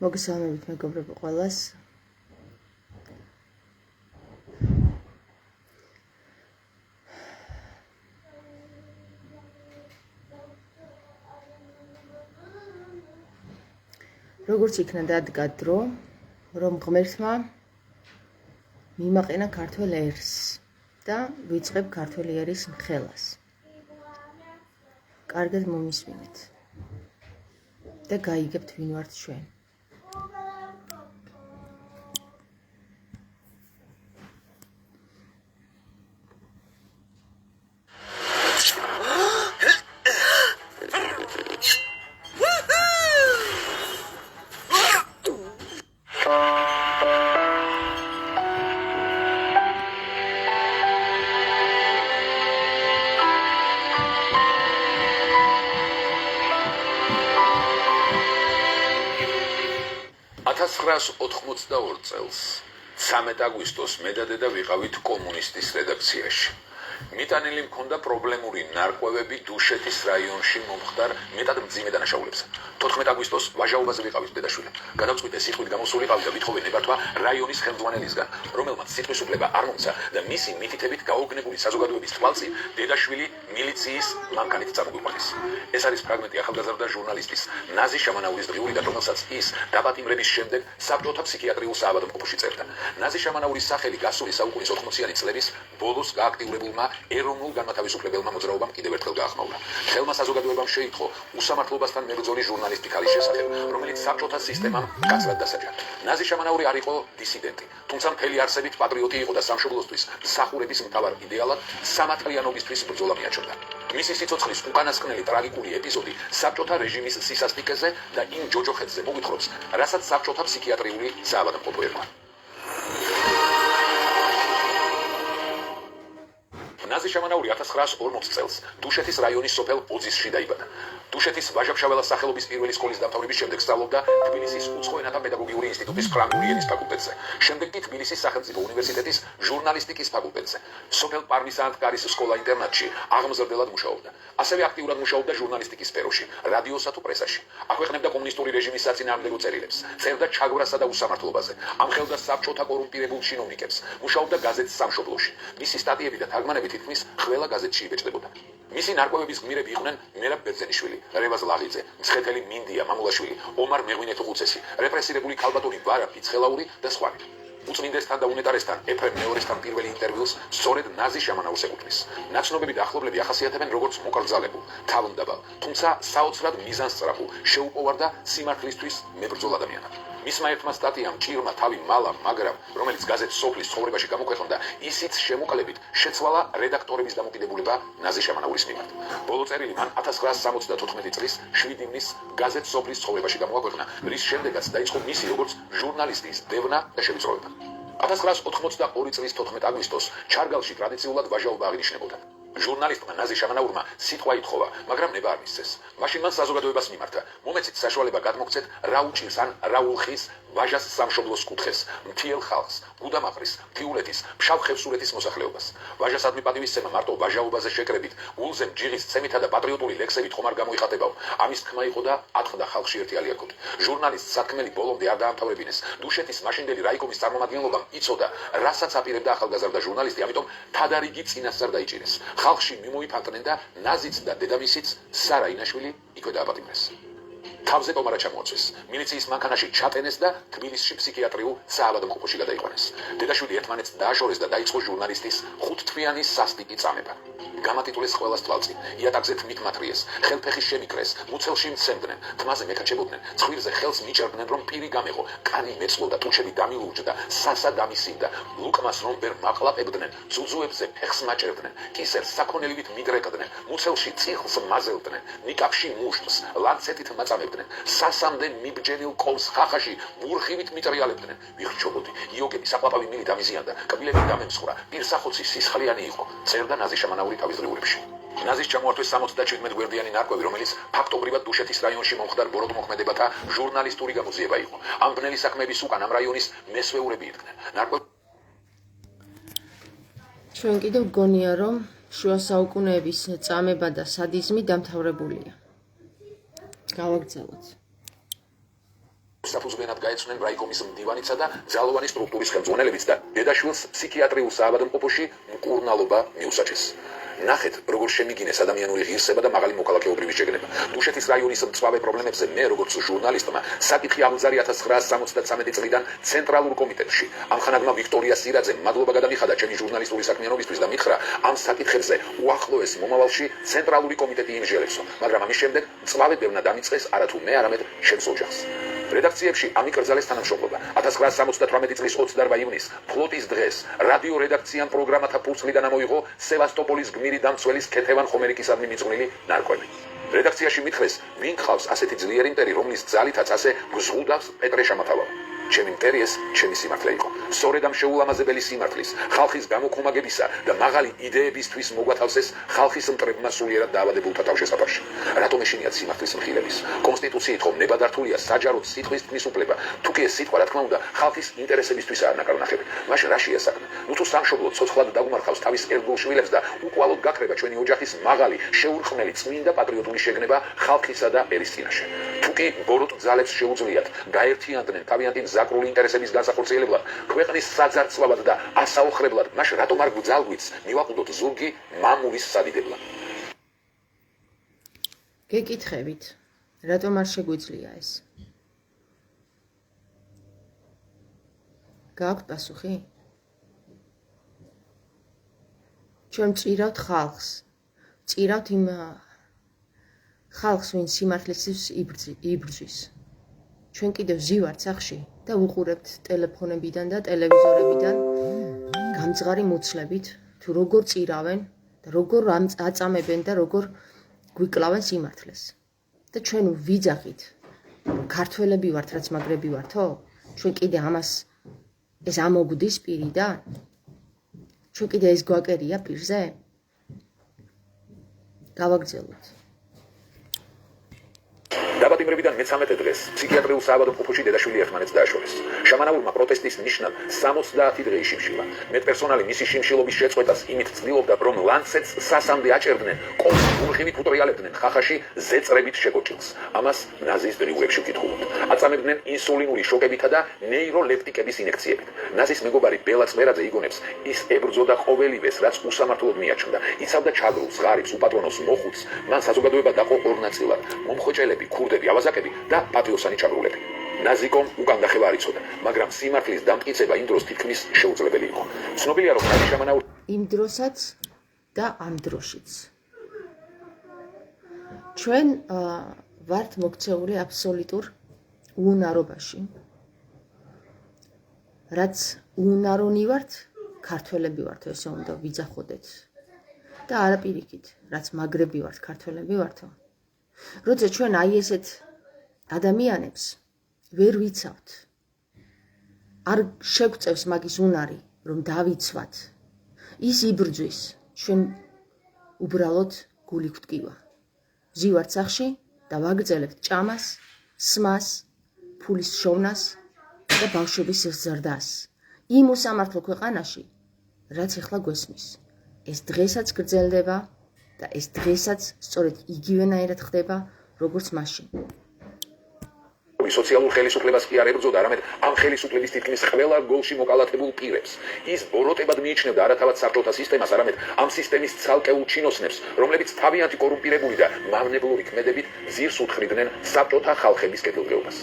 მოგესალმებით მეგობრებო ყველას. როგორც იქნა დადგა დრო, რომ ღმერთმა მიმაყენა ქართველ ერს და ვიწყებ ქართველი ერის მხელას. კარგად მომისმინეთ და გაიგებთ ვინ ვართ ჩვენ. წელს 13 აგვისტოს მე და დედა ვიყავით კომუნისტის რედაქციაში. მიტანილი მქონდა პრობლემური ნარკვევები დუშეთის რაიონში მომხდარ მეტად მძიმე დანაშაულებსა. 14 აგვისტოს ვაჟაობაზე ვიყავით დედაშვილი. გადავწყვიტე სიტყვით გამოსულიყავი და ვითხოვე ნებართვა რაიონის ხელმძღვანელისგან, რომელმაც სიტყვის უფლება არ მომცა და მისი მითითებით გაოგნებული საზოგადოების თვალწინ დედაშვილი მილიციის მანქანით წამოგვიყვანეს. ეს არის ფრაგმენტი ახალგაზრდა ჟურნალისტის ნაზი შამანაურის დღიურიდან, რომელსაც ის დაპატიმრების შემდეგ საბჭოთა ფსიქიატრიულ საავადმყოფოში წერდა. ნაზი შამანაურის სახელი გასული საუკუნის 80-იანი წლების ბოლოს გააქტიურებულმა ეროვნულ განმათავისუფლებელმა მოძრაობამ კიდევ ერთხელ გაახმაურა. ხელმა საზოგადოებამ შეიტყო უსამართლობასთან მებრძოლი ჟურნალისტი ქალის შესახებ, რომელიც საბჭოთა სისტემამ კაცრად დასაჯა. ნაზი შამანაური არ იყო დისიდენტი, თუმცა მთელი არსებით პატრიოტი იყო და სამშობლოსთვის მსახურების მთავარ იდეალად სამართლიანობისთვის ბრძოლა მიაჩნდა. მისი სიცოცხლის უკანასკნელი ტრაგიკული ეპიზოდი საბჭოთა რეჟიმის სისასტიკეზე და იმ ჯოჯოხეთზე მოგვითხრობს, რასაც საბჭოთა ფსიქიატრიული საავადმყოფო ერქვა. ნაზი შამანაური 1940 წელს დუშეთის რაიონის სოფელ ოზისში დაიბადა. დუშეთის ვაჟა-ფშაველას სახელობის პირველი სკოლის დამთავრების შემდეგ სწავლობდა თბილისის უცხო ენათა პედაგოგიური ინსტიტუტის ფრანგული ენის ფაკულტეტზე. შემდეგ კი თბილისის სახელმწიფო უნივერსიტეტის ჟურნალისტიკის ფაკულტეტზე. სოფელ პარმისანტკარის სკოლა-ინტერნატში აღმზრდელად მუშაობდა. ასევე აქტიურად მუშაობდა ჟურნალისტიკის სფეროში, რადიოსა თუ პრესაში. აქვეყნებდა კომუნისტური რეჟიმის საწინააღმდეგო წერილებს, წერდა ჩაგვრასა და უსამართლობაზე, ამხელდა საბჭოთა კორუმპირებულ ჩინოვნიკებს, მუშაობდა გაზეთს სამშობლოში. მისი სტატიები და თარგმანები თითქმის ყველა გაზეთში იბეჭდებოდა. მისი ნარკვევების გმირები იყვნენ მერაბ ბერძენიშვილი, რევაზ ლაღიძე, მცხეთელი მინდია მამულაშვილი, ომარ მეღვინეთუხუცესი, რეპრესირებული ქალბატონი ვარა ფიცხელაური და სხვანი. უწმინდესთან და უნეტარესთან ეფრემ მეორესთან პირველი ინტერვიუს სწორედ ნაზი შამანაურს ეკუთვნის. ნაცნობები და ახლობლები ახასიათებენ როგორც მოკრძალებულ, თავმდაბალ, თუმცა საოცრად მიზანსწრაფულ, შეუპოვარდა სიმართლისთვის მებრძოლ ადამიანად. მისმა ერთმა სტატიამ ჭირმა თავი მალა, მაგრამ რომელიც გაზეთ სოფლის ცხოვრებაში გამოქვეყნდა, ისიც შემოკლებით შეცვალა რედაქტორების დამოკიდებულება ნაზი შამანაურის მიმართ. ბოლო წერილი მან 1974 წლის 7 ივნის გაზეთ სოფლის ცხოვრებაში გამოაქვეყნა, რის შემდეგაც დაიწყო მისი როგორც ჟურნალისტის დევნა და შევიწროება. 1982 წლის 14 აგვისტოს ჩარგალში ტრადიციულად ვაჟაობა აღინიშნებოდა. ჟურნალისტმა ნაზი შამანაურმა სიტყვა ითხოვა, მაგრამ ნება არ მისცეს. მაშინ მან საზოგადოებას მიმართა, მომეცით საშუალება გადმოგცეთ რა უჭირს ან რა ულხის ვაჟას სამშობლოს კუთხეს, მთიელ ხალხს, გუდამაყრის, მთიულეთის, ფშავ-ხევსურეთის მოსახლეობას. ვაჟასადმი პატივისცემა მარტო ვაჟაობაზე შეკრებით, ულზე ჯიღის ცემითა და პატრიოტული ლექსებით ხომ არ გამოიხატებაო. ამის თქმა იყო და ატყდა ხალხში ერთი ალიაკოტი. ჟურნალისტს სათქმელი ბოლომდე არ დაამთავრებინეს. დუშეთის მაშინდელი რაიკომის წარმომადგენლობამ იცოდა, რასაც აპირებდა ახალგაზრდა ჟურნალისტი, ამიტომ თადარიგი წინასწარ დაიჭირეს. ხალხში მიმოიფანტნენ და ნაზიც და დედამისიც სარა ინაშვილი იქვე დააპატიმრეს. თავზე ტომარა ჩამოაწვეს, მილიციის მანქანაში ჩატენეს და თბილისში ფსიქიატრიულ საავადმყოფოში გადაიყვანეს. დედაშვილი ერთმანეთს დააშორეს და დაიწყო ჟურნალისტის 5 თვიანი სასტიკი წამება. გამატიტულეს ყველას თვალწინ, იატაკზე თმით მათრიეს, ხელფეხი შემიკრეს, მუცელში მცემდნენ, თმაზე მეკაჩებოდნენ, ცხვირზე ხელს მიჭერდნენ, რომ პირი გამეღო, კანი მეწყლოდა, ტუჩები დამილურჯდა, სასა დამისინდა, ლუკმას რომ ვერ მაყლაპებდნენ, ძუძუებზე ფეხს მაჭერდნენ, კისერს საქონელივით მიდრეკდნენ, მუცელში წიხლს მაზელდნენ, ნიკაპში მუშტს, ლანცეტით მაწამებდნენ, სასამდე მიბჯენილ კოლს ხახაში ბურხივით მიტრიალებდნენ. ვიხრჩობოდი, იოგები საყლაპავი მილი დამიზიანდა, კბილები დამემსხვრა, პირსახოცი სისხლიანი იყო, წერდა ნაზი შამანაური თავის დღიურებში. ნაზის ჩამოართვეს 77 გვერდიანი ნარკვევი, რომელიც ფაქტობრივად დუშეთის რაიონში მომხდარ ბოროტმოქმედებათა ჟურნალისტური გამოძიება იყო. ამ ბნელი საქმეების უკან ამ რაიონის მესვეურები იდგნენ. ჩვენ კიდევ გონია, რომ შუა საუკუნეების წამება და სადიზმი დამთავრებულია. გავაგრძელოთ. საფუძვლიანად გაეცნენ რაიკომის მდივანისა და ძალოვანი სტრუქტურის ხელმძღვანელებიც და დედაშვილს ფსიქიატრიულ საავადმყოფოში მკურნალობა მიუსაჯეს. ნახეთ, როგორ შემიგინეს ადამიანური ღირსება და მაღალი მოქალაქეობრივი შეგნება. დუშეთის რაიონის მწვავე პრობლემებზე მე, როგორც ჟურნალისტმა, საკითხი აღგზარი 1973 წლიდან ცენტრალურ კომიტეტში. ამხანაგმა ვიქტორია სირაძემ მადლობა გადამიხადა ჩემი ჟურნალისტური საქმიანობისთვის და მითხრა, ამ საკითხებზე უახლოეს მომავალში ცენტრალური კომიტეტი იმჟელებსო, მაგრამ ამის შემდეგ მწვავე ბევრნა დამიწყეს არათუ მე, არამედ ჩემს ოჯახს. რედაქციებში ამიკრძალეს თანამშრომლობა. 1978 წლის 28 ივნისს ფლოტის დღეს რადიო რედაქციამ პროგრამათა ფურცლიდან ამოიღო სევასტოპოლის გმირი დამცველის ქეთევან ხომერიკისადმი მიძღვნილი ნარკვევი. რედაქციაში მითხრეს, ვინ ხავს ასეთი ძლიერი მტერი, რომლის ძალითაც ასე გზღუდავს პეტრე შამათავა. ჩემი მტერი ეს ჩემი სიმართლე იყო. სწორედ ამ შეულამაზებელი სიმართლის, ხალხის გამოქომაგებისა და მაღალი იდეებისთვის მოგვათავსეს ხალხის მტრებმა სულიერად დაავადებულთა თავშესაფარში. რატომ ეშინიათ სიმართლის მხილების? კონსტიტუციით ხომ ნებადართულია საჯაროდ სიტყვის თქმის უფლება. თუ კი ეს სიტყვა, რა თქმა უნდა, ხალხის ინტერესებისთვისაა ნაკარნახები. მაშინ რა შეია საქმე? ნუ თუ სამშობლო ცოცხლად დაგუმარხავს თავის ერთგულ შვილებს და უკვალოდ გაქრება ჩვენი ოჯახის მაღალი, შეურყმელი, წმინდა პატრიოტული შეგნება ხალხისა და ერის წინაშე. თუ კი ბოროტ ძალებს შეუძლიათ გაერთიანდნენ თავიანთი მზაკრული ინტერესების განსახორციელებლად, ქვეყნის საძარცვალად და ასაოხრებლად, მაშინ რატომ არ გვძალგვიც მივაყუდოთ ზურგი მამულის სადიდებლად? გეკითხებით, რატომ არ შეგვიძლია ეს? გააქვთ პასუხი? ჩვენ წირავთ ხალხს, წირავთ იმ ხალხს, ვინ სიმართლისთვის იბრძვის. ჩვენ კიდევ ზივართ სახში და უყურებთ ტელეფონებიდან და ტელევიზორებიდან გამძღარი მოცლებით, თუ როგორ წირავენ და როგორ აწამებენ და როგორ გვიკლავენ სიმართლეს. და ჩვენ ვიძახით, ქართველები ვართ, რაც მაგრები ვართო? ჩვენ კიდე ამას ეს ამოგვდის პირიდან? ჩვენ კიდე ეს გვაკერია პირზე? გავაგრძელოთ. დაბადიმრებიდან მე-13 დღეს ფსიქიატრიულ საავადმყოფოში დედაშვილი ერთმანეთს დააშორეს. შამანაურმა პროტესტის ნიშნად 70 დღე იშიმშილა. მეტპერსონალი მისი შიმშილობის შეწყვეტას იმით ცდილობდა, რომ ლანცეტს სასამდე აჭერდნენ, კონსულხივით უტრიალებდნენ ხახაში ზეწრებით შეკოჭილს. ამას ნაზის დროებში ვკითხულობთ. აწამებდნენ ინსულინური შოკებითა და ნეიროლეპტიკების ინექციებით. ნაზის მეგობარი ბელა წმერაძე იგონებს, ის ებრძოდა ყოველივეს, რაც უსამართლოდ მიაჩნდა. იცავდა ჩაგრულს, ღარიბს, უპატრონოს, მოხუცს. მან საზოგადოება დაყო ორ ნაწილად: მომხოჭელები, ქურდები, ავაზაკები და პატიოსანი ჩაგრულები. ნაზიკომ უკან დახევა არ იცოდა, მაგრამ სიმართლის დამტკიცება იმ დროს თითქმის შეუძლებელი იყო. ცნობილია, რომ ნაზი შამანაური იმ დროსაც და ამ დროშიც. ჩვენ ვართ მოქცეული აბსოლუტურ უუნარობაში. რაც უუნარონი ვართ, ქართველები ვართ, ესე უნდა ვიძახოდეთ. და არა პირიქით, რაც მაგრები ვართ, ქართველები ვართო. როცა ჩვენ აი ესეთ ადამიანებს ვერ ვიცავთ, არ შეგვწევს მაგის უნარი, რომ დავიცვათ, ის იბრძვის, ჩვენ უბრალოდ გული გვტკივა. ვზივართ სახში და ვაგრძელებთ ჭამას, სმას, ფულის შოვნას და ბავშვების ზრდას. იმ უსამართლო ქვეყანაში, რაც ეხლა გვესმის. ეს დღესაც გრძელდება და ეს დღესაც სწორედ იგივენაირად ხდება, როგორც მაშინ. სოციალურ ხელისუფლებას კი არ ებრძოდა, არამედ ამ ხელისუფლების თითქმის ყველა გოლში მოკალათებულ პირებს. ის ბოროტებად მიიჩნევდა არა თავად საბჭოთა სისტემას, არამედ ამ სისტემის ცალკეულ ჩინოსნებს, რომლებიც თავიანთი კორუმპირებული და მავნებლური ქმედებით ძირს უთხრიდნენ საბჭოთა ხალხების კეთილდღეობას.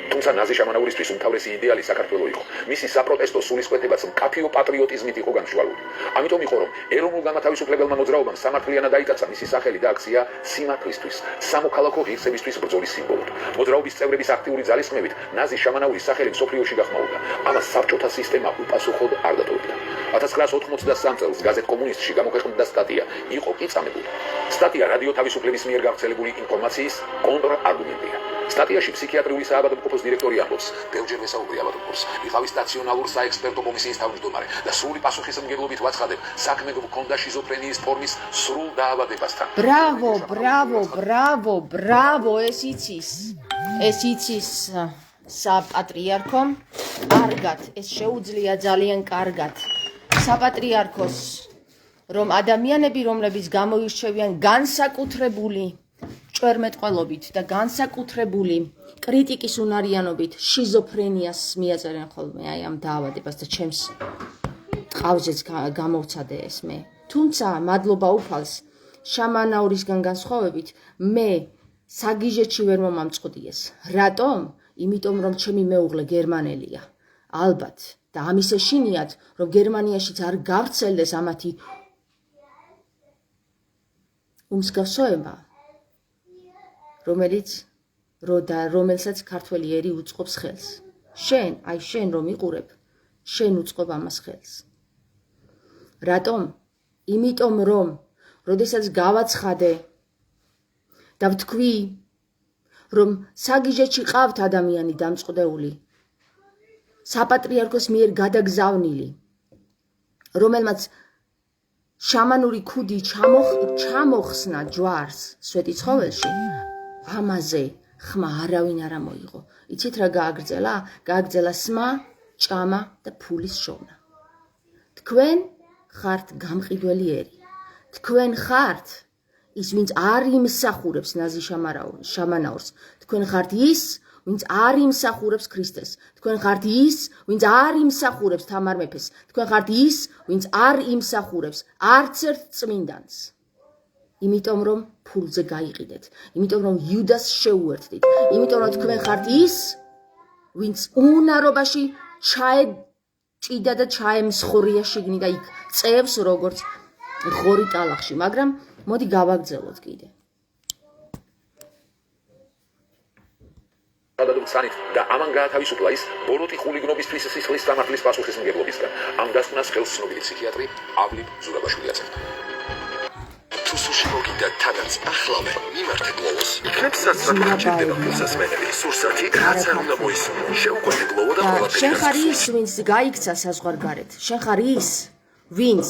თუმცა ნაზი შამანაურისთვის უმთავრესი იდეალი საქართველო იყო. მისი საპროტესტო სულისკვეთებაც მკაფიო პატრიოტიზმით იყო განშვალული. ამიტომ იყო, რომ ეროვნულ განმათავისუფლებელმა მოძრაობამ სამართლიანად დაიტაცა მისი სახელი და აქცია სიმართლისთვის, სამოქალაქო ღირსებისთვის ბრძოლის სიმბოლოდ. მოძრაობის წევრების აქტიური ძალისხმევით ნაზი შამანაურის სახელი მსოფლიოში გახმაურდა. ამას საბჭოთა სისტემა უპასუხოდ არ დატოვებდა. 1983 წელს გაზეთ კომუნისტში გამოქვეყნდა სტატია, იყო კი წამებული. სტატია რადიო თავისუფლების მიერ გავრცელებული ინფორმაციის კონტრარგუმენტია. სტატიაში ფსიქიატრიული საავადმყოფოს დირექტორი ამბობს, ბევრჯერ ვესაუბრე ავადმყოფს, ვიყავი სტაციონალურ საექსპერტო კომისიის თავმჯდომარე და სრული პასუხისმგებლობით ვაცხადებ, საქმე გვქონდა შიზოფრენიის ფორმის სრულ დაავადებასთან. ბრავო, ბრავო, ბრავო, ბრავო, ეს იცის საპატრიარქომ, კარგად, ეს შეუძლია ძალიან კარგად. საპატრიარქოს, რომ ადამიანები, რომლებიც გამოირჩევიან განსაკუთრებული ჭვერმეტყველობით და განსაკუთრებული კრიტიკის უნარიანობით შიზოფრენიას მიაწერენ ხოლმე აი ამ დაავადებას და ჩემს ტყავზეც გამოვცადე ეს მე. თუმცა მადლობა უფალს შამანაურისგან განსხვავებით მე საგიჟეთში ვერ მომამწყდიეს. რატომ? იმიტომ რომ ჩემი მეუღლე გერმანელია. ალბათ და ამის ეშინიათ რომ გერმანიაშიც არ გავრცელდეს ამათი უმსგავსოება, რომელსაც ქართველი ერი უწყობს ხელს. შენ რომ იყურებ, შენ უწყობ ამას ხელს. რატომ? იმიტომ რომ როდესაც გავაცხადე და ვთქვი რომ საგიჟეთში ყავთ ადამიანი დამწყდეული, საპატრიარქოს მიერ გადაგზავნილი, რომელმაც შამანური ქუდი ჩამოხსნა ჯვარს სვეტიცხოველში, ამაზე ხმა არავინ არ მოიღო. იცით რა გააგრძელა? გააგრძელა სმა, ჭამა და ფულის შოვნა. თქვენ ხართ გამყიდველი ერი. თქვენ ხართ ის, ვინც არ იმსახურებს ნაზი შამანაურს. თქვენ ხართ ის, ვინც არ იმსახურებს ქრისტეს. თქვენ ხართ ის, ვინც არ იმსახურებს თამარ მეფეს. თქვენ ხართ ის, ვინც არ იმსახურებს არც ერთ წმინდანს. იმიტომ რომ ფულზე გაიყიდეთ. იმიტომ რომ იუდას შეუერთდით. იმიტომ რომ თქვენ ხართ ის, ვინც უნარობაში ჭიდა და ჩაემსხვრია შიგნით და იქ წევს როგორც ღორი ტალახში, მაგრამ მოდი გავაგრძელოთ კიდე. სანით და ამან გაათავისუფლა ის ბოროტი ხულიგნობისთვის სისხლის სამართლის პასუხისმგებლობისგან. ამ დასკვნას ხელს ცნობილი ფსიქიატრი ავლიბ ზურაბაშვილი აწევდა. თუ სუში მოგინდა თანაც ახლავე მიმართეთ გლოვოს. იქნებ სასწრაფო ჭირდება მოსასმენები. სურსათი რაც არ უნდა მოისურვო. შეუყვეთ გლოვო და ყველაფერი. შენ ხარ ის, ვინც გაიქცა საზღვარგარეთ. შენ ხარ ის, ვინც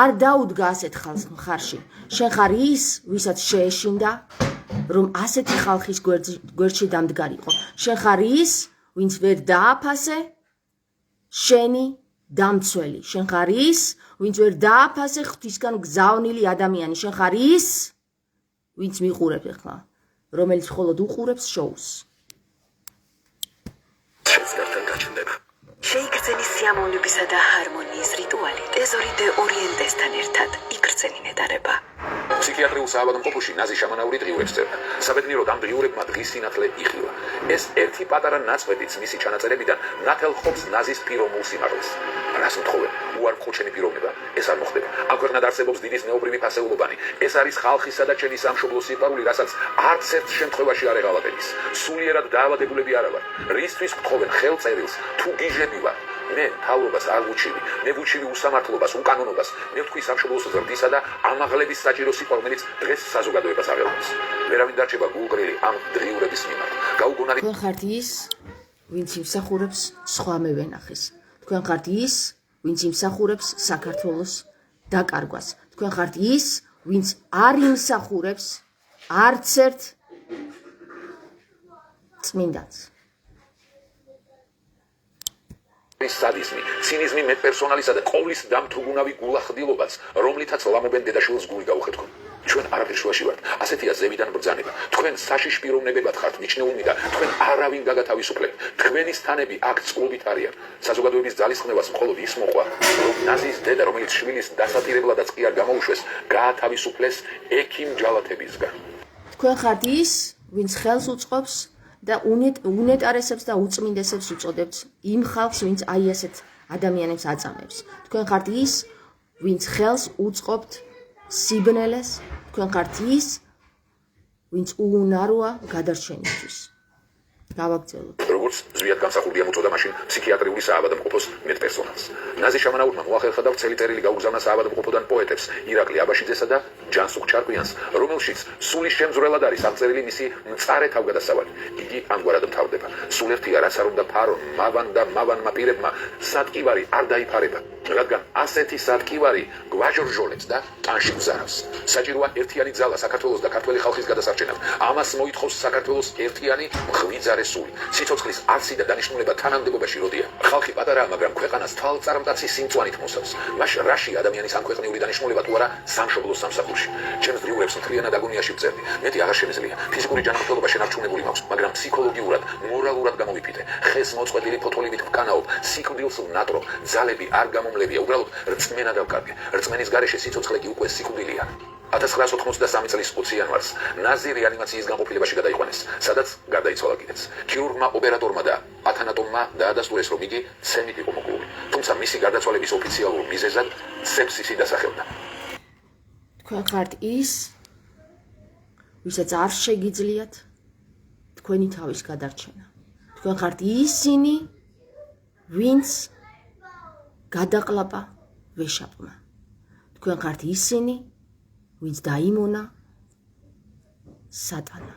არ დაუდგა ასეთ ხალხს მხარში. შენ ხარ ის, ვისაც შეეშინდა რომ ასეთი ხალხის გვერდში დამდგარიყო. შენ ხარ ის, ვინც ვერ დააფასე შენი დამცველი. შენ ხარ ის, ვინც ვერ დააფასე ღვთისგან გზავნილი ადამიანი. შენ ხარ ის, ვინც მიყურებ ახლა, რომელიც მხოლოდ უყურებს შოუს. შეცდართან გაჩნდება. შეიგრძენი სიამოვნებისა და ჰარმონიის რიტუალი ტეზორი დე ორიენტესთან ერთად იგრძენი ნეტარება. ფსიქიატრიულ საავადმყოფოში ნაზი შამანაური დღიურებს წერდა. საბედნიეროდ ამ დღიურებმა დღის სინათლე იხილა. ეს ერთი პატარა ნაწყვეტიც მისი ჩანაწერებიდან ნათელ ხობს ნაზის პიროვნულ სიმაღლეს. რას მთხოვენ? უარყოფჩენი პიროვნება. ეს არ მოხდება. ამ ქვეყნად არსებობს დიდი ზნეობრივი ფასეულობანი. ეს არის ხალხისა და ჩემი სამშობლოს სიყვარული, რასაც არც ერთ შემთხვევაში არ ეღალატების. სულიერად დაავადებულები არა ვარ. რისთვის გთხოვენ ხელწერილს თუ გიჟები ვარ? მე თავობას არ ვუჩივი, მე ვუჩივი უსამართლობას, უკანონობას, მე ვთქვი სამშობლოს ზრდისა და ამაღლების საჭირო სიყვარული, რომელიც დღეს საზოგადოებას აღელვებს. ვერავინ დარჩება გულგრილი ამ დღიურების მიმართ. გაუგონარი თქვენ ხართ ის, ვინც იმსახურებს სხვა მევენახეს. თქვენ ხართ ის, ვინც იმსახურებს საქართველოს დაკარგვას. თქვენ ხართ ის, ვინც არ იმსახურებს არც ერთ წმინდანს. სადიზმი, ცინიზმი მეტპერსონალისა და ყოვლის დამთრუგუნავი გულახდილობაც, რომლითაც ლამობენ დედაშვილს გული გაუხეთქონ. ჩვენ არაფერ შუაში ვართ. ასეთია ზევიდან ბრძანება. თქვენ საშიშ პიროვნებებად ხართ მიჩნეულნი და თქვენ არავინ გაგათავისუფლებთ. თქვენი სტანები აქ წყლობით არიან. საზოგადოების ძალისხმევას მხოლოდ ის მოყვა, რომ ნაზის დედა, რომელიც შვილის დასატირებლადაც კი არ გამოუშვეს, გაათავისუფლეს ექიმ ჯალათებისგან. თქვენ ხართ ის, ვინც ხელს უწყობს და უნეტარესებს და უწმინდესებს უწოდებთ იმ ხალხს, ვინც აი ასეთ ადამიანებს აწამებს. თქვენ ხართ ის, ვინც ხელს უწყობთ სიბნელეს. თქვენ ხართ ის, ვინც უუნაროა გადარჩენისთვის. გავაგრძელოთ. როგორც ზვიად გამსახურდია მოწოდა მაშინ ფსიქიატრიული საავადმყოფოს მეტპერსონალს. ნაზი შამანაურმა მოახერხა და ვრცელი წერილი გაუგზავნა საავადმყოფოდან პოეტებს ირაკლი აბაშიძესა და ჯანსუღ ჩარკვიანს, რომელშიც სულის შემძვრელად არის აღწერილი მისი მწარე თავგადასავალი. იგი ამგვარად მთავრდება. სულ ერთია, რაც არ უნდა ფარონ, მავან და მავანმა პირებმა სატკივარი არ დაიფარება, რადგან ასეთი სატკივარი გვაჟორჟოლებს და ტანში გზარავს. საჭიროა ერთიანი ძალა საქართველოს და ქართველი ხალხის გადასარჩენად. ამას მოითხოვს საქართველოს ერთიანი მღვიძა მდიდარე სული, სიცოცხლის არსი და დანიშნულება თანამდებობაში როდია. ხალხი პატარაა, მაგრამ ქვეყანას თვალწარმტაცი სიმწვანით მოსავს. მას რაში ადამიანის ამქვეყნიური დანიშნულება თუ არა სამშობლოს სამსახურში. ჩემს დღიურებს მთლიანად აგონიაში ვწერდი. მეტი აღარ შემეძლია. ფიზიკური ჯანმრთელობა შენარჩუნებული მაქვს, მაგრამ ფსიქოლოგიურად, მორალურად გამოვიფიტე. ხეს მოწყვეტილი ფოთოლივით ვკანაობ, სიკვდილს ვნატრო, ძალები არ გამომლებია, უბრალოდ რწმენა დავკარგე. რწმენის გარეშე სიცოცხლე კი უკვე სიკვდილია. 1993 წლის 20 იანვარს ნაზი რეანიმაციის განყოფილებაში გადაიყვანეს, სადაც გარდაიცვალა კიდეც. ქირურგმა, ოპერატორმა და პათანატომმა დაადასტურეს, რომ იგი ცემით იყო მოკლული. თუმცა მისი გარდაცვალების ოფიციალურ მიზეზად სეპსისი დასახელდა. თქვენ ხართ ის, ვისაც არ შეგიძლიათ თქვენი თავის გადარჩენა. თქვენ ხართ ისინი, ვინც გადაყლაპა ვეშაპმა. თქვენ ხართ ისინი, ვინც დაიმონა სატანა.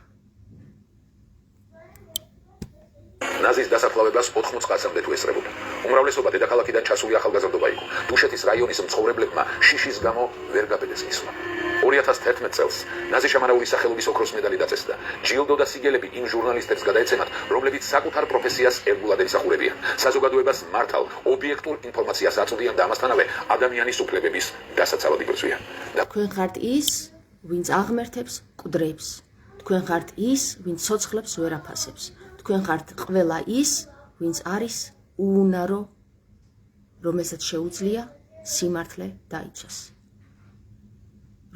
ნაზის დასაფლავებას 80 კაცამდე თუ ესწრებოდა. უმრავლესობა დედაქალაქიდან ჩასული ახალგაზრდობა იყო. დუშეთის რაიონის მცხოვრებლებმა შიშის გამო ვერ გაბედეს მისვლა. 2011 წელს ნაზი შამანაურის სახელობის ოქროს მედალი დაწესდა. ჯილდო და სიგელები იმ ჟურნალისტებს გადაეცემათ, რომლებიც საკუთარ პროფესიას ერთგულად ემსახურებიან. საზოგადოებას მართალ ობიექტურ ინფორმაციას აწვდიან და ამასთანავე ადამიანის უფლებების დასაცავად იბრძვიან. თქვენ ხართ ის, ვინც აღმერთებს მკვდრებს. თქვენ ხართ ის, ვინც ცოცხლებს ვერ აფასებს. თქვენ ხართ ყველა ის, ვინც არის უუნარო, რომელსაც შეუძლია სიმართლე დაიცვას.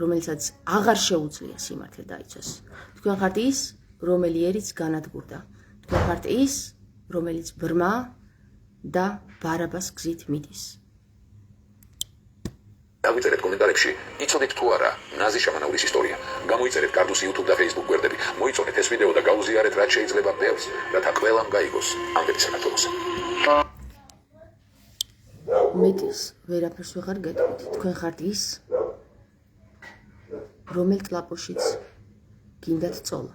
რომელსაც აღარ შეუძლია სიმართლე დაიცვას. თქვენ ხართ ის, რომელი ერიც განადგურდა. თქვენ ხართ ის, რომელიც ბრმა და ბარაბას გზით მიდის. დაგვიწერეთ კომენტარებში, იცოდეთ თუ არა ნაზი შამანაურის ისტორია. გამოიწერეთ კარდუს YouTube და Facebook გვერდები. მოიწონეთ ეს ვიდეო და გაუზიარეთ, რაც შეიძლება ბევრს, რათა ყველამ გაიგოს ამდენი საქართველოს. მეტის ვერაფერს ვეღარ გეტყვით. თქვენ ხართ ის, რომელ ტლაპოშიც გინდათ წოლა.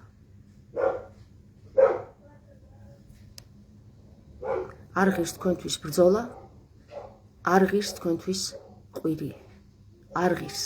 არ ღირს თქვენთვის ბრძოლა, არ ღირს თქვენთვის ყვირილი. არ ღირს.